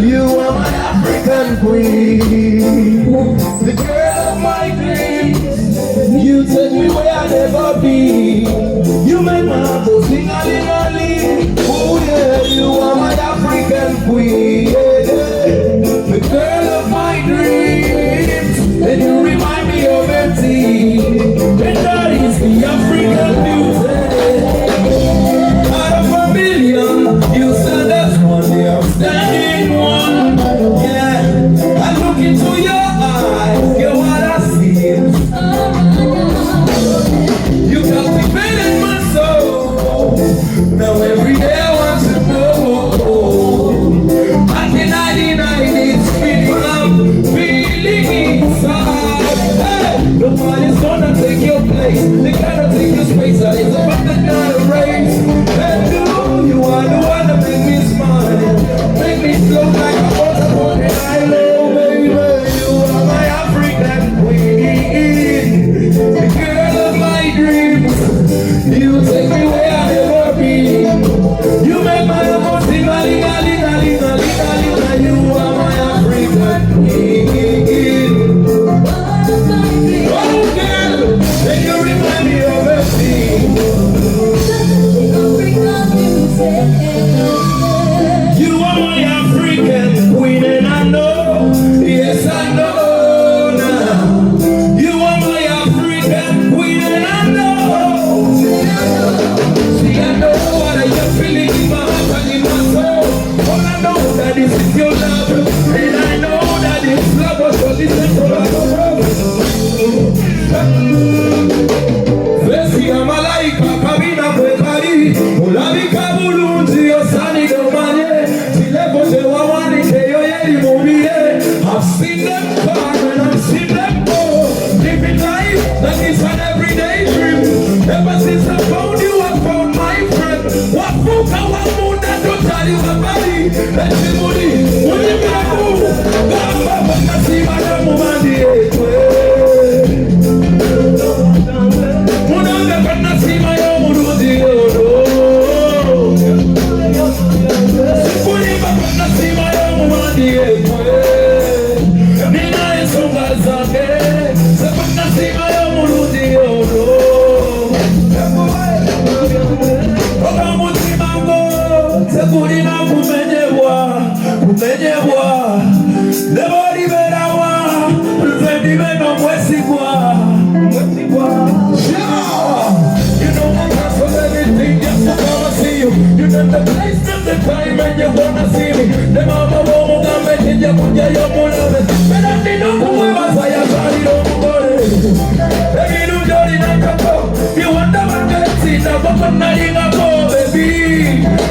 you are my African queen, the girl of my dreams. You take me where I've never been. You make my heart go sing-a-ling-a-ling. Oh yeah, you are my African queen, the girl of my dreams. And you remind me of empty, and that is the African beauty. Out of a million, you said that's one, the outstanding one. Yeah, I look into your eyes, you're what I see. You captivated my soul. Now every day I want to know. I cannot deny this feeling I'm feeling inside. Hey, nobody's gonna take your place. They cannot take your space. It's about the not a race. And you are the one that make me smile, make me flow like a waterfall. And I know, baby, you are my African queen, the girl of my dreams. You take me where I've never been. You make my heart sing a-ling-a-ling-a-ling-a-ling-a-ling. You are my African queen. Oh girl, and you remind me of a thing. You are my African queen, and I know, yes I know now. You are my African queen, and I know. See, I know what I am feeling in my heart and in my soul. All I know that this is your love, and I know that this love was for this and for Vesi ya malaika kabina kwekari Ulabi Kivulu ndio sani domanye Tilepo se wawani keyo yeri mubie I've seen them come and I've seen them go. Living life like it's an everyday dream. Ever since I found you, I found my friend. Wafuka wamunda totally wabali Let's money, money babu Gamba wakasima na mumandi etwe Munanga kanasima ya murudi yodo Sipuniba kanasima ya mumandi etwe Nina esonga zake Sepanasima ya murudi yodo Oka mutimango Sekunina kumenyewa Kumenyewa Lebori berawa Nzendi beno mwesigwa Mwesigwa You know I cancel everything just to come and see you. You know the place, know the time and you wanna see me. The mama womo gambe tinja kunja yo mulave. Pero ni no kuwa saya sari no mugore. Baby no jori na kapo. You want the magazine na boko na inga po baby.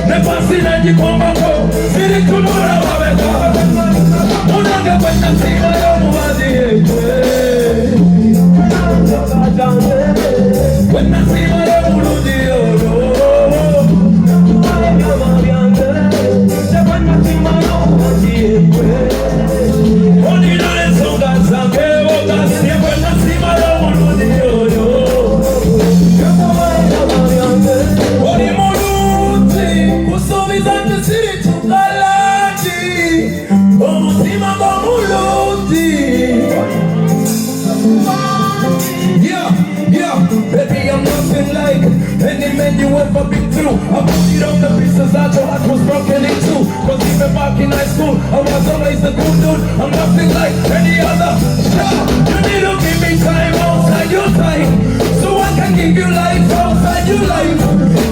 Ne pasi na jikomba po. Siri kunura wabeka. Unanga kwenda sima yo muwazi ekwe. When I see my Murudi yodo, only na esonga zange wakasi. When I see my Murudi yodo, only Murudi kusovizange siri tukalati, omutima Murudi. Yeah, baby, I'm nothing like any man you ever been through. I put it on the pieces that your heart was broken in two. Cause even back in high school, I was always the good dude. I'm nothing like any other. You need to give me time outside your time, so I can give you life outside your life.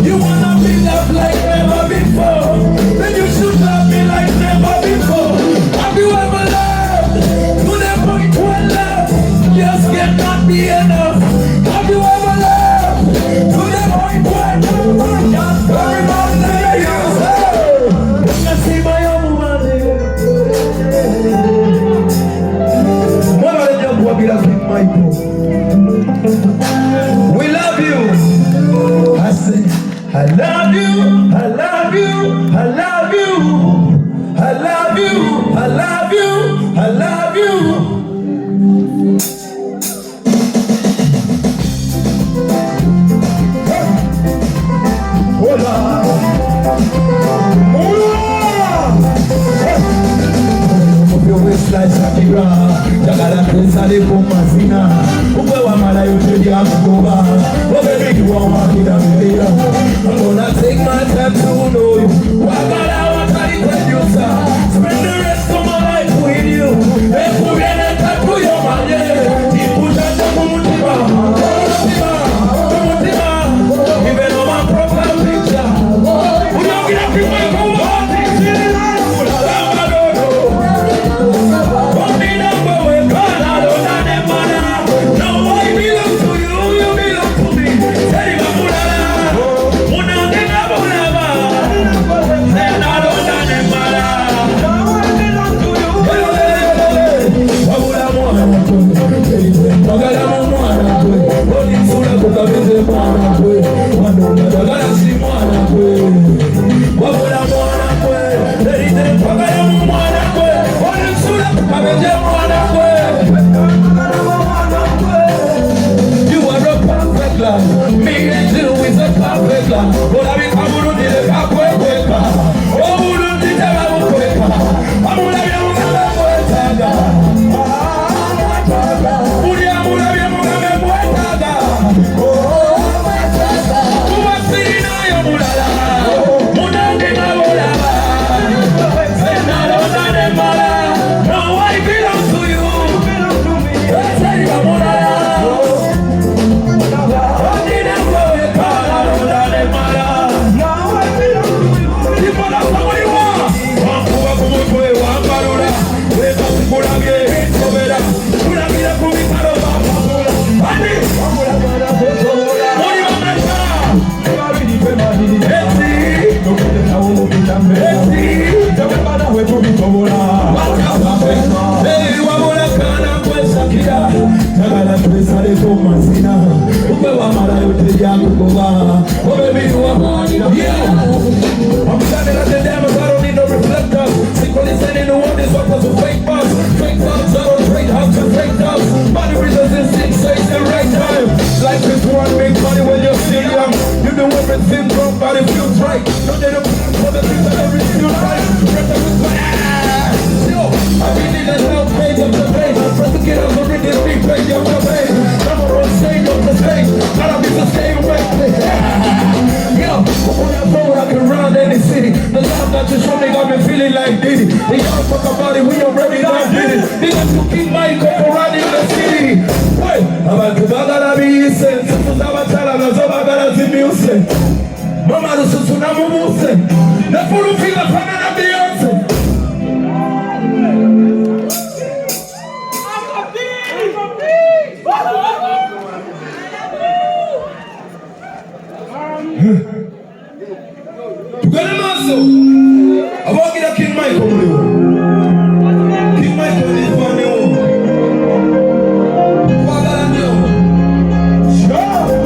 You wanna be loved like never before, then you should love me like never before. Have you ever loved to the point where love just cannot be enough? Have you ever loved to the point where love just very much like you say? When I see my own money, what are you going to be Michael? We love you. I say, I love you, I love you, I love you, I love you, I love you, I love you. Hola. Hola. Shakira, Jagala Pesale Pomasina, Ubewa Malayo Tedia Kuba, whatever you want, I'm gonna take my time to know you. Wagala, what I tell you, sir. Spend the rest of my life with you. If we get a tattoo, your man, you put that the Mumutima, even on my profile picture. We don't get up in my Mama, this is what I'm saying. The full of people coming Beyonce. I want to get a King Michael. King Michael is one new. What I do? Sure.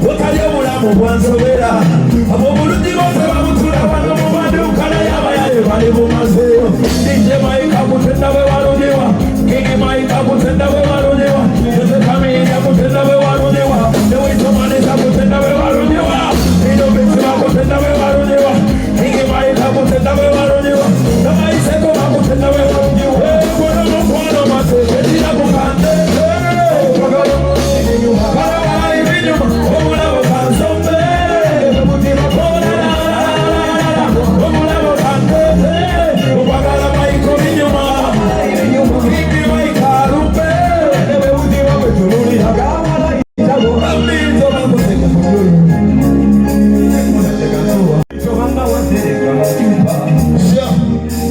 Otalya bulamu bwansobera. Ab'obulungi bose babutula wano mu maduuka naye abayale bali bumazeeyo. DJ Mike akutenda bwe walonyewa. King Mike akutenda bwe walonyewa. Jose Kamini akutenda bwe walonyewa. Lewis Omanes akutenda bwe walonyewa. Ino Bichi akutenda bwe walonyewa. King Mike akutenda bwe walonyewa. Namaiseko akutenda bwe walonyewa. Mwana mukwano maseke dira kukande.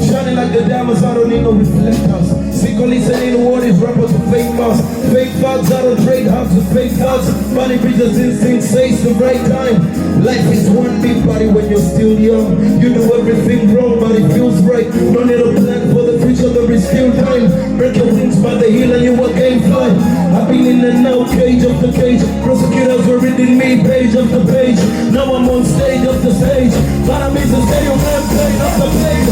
Shining like the diamonds, I don't need no reflectors. Secretly saying the word is rappers with fake bars. Fake thugs, I don't trade hearts with fake thugs. Money preachers instinct says the right time. Life is one big body when you're still young. You do everything wrong, but it feels right. No need a plan for the future, there is still time. Break your wings by the heel and you again fly. I've been in and out, cage after cage. Prosecutors were reading me page after page. Now I'm on stage after stage. But I'm in the stadium and plane after plane.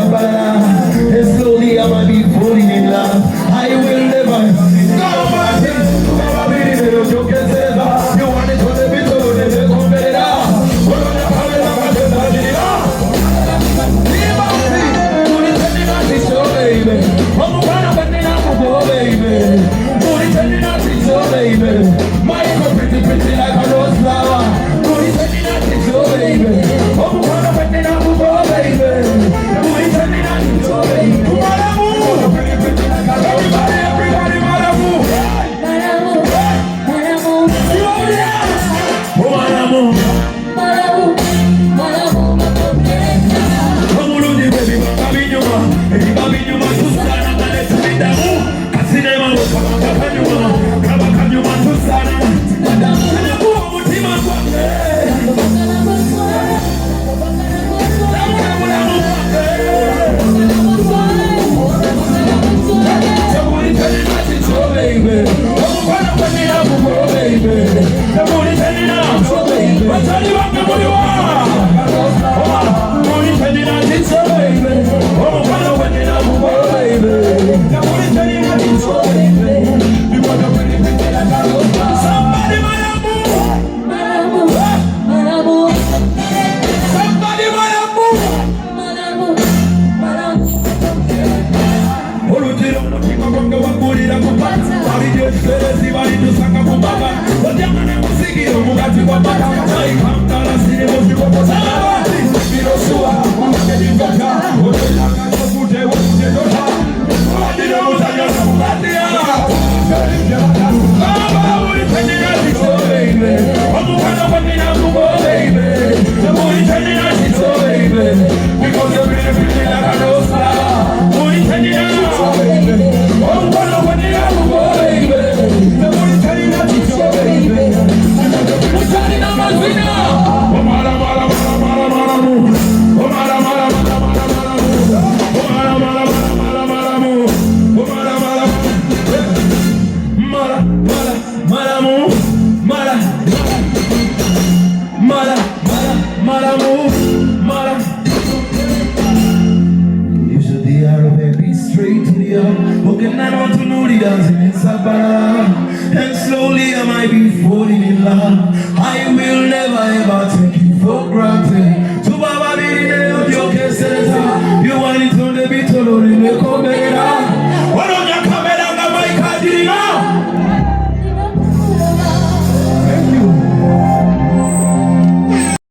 And slowly I might be falling in love. I will never go back. You want it to the bit of the competitor. Pretty like a rose flower. Baby. And slowly I might be falling in love. I will never ever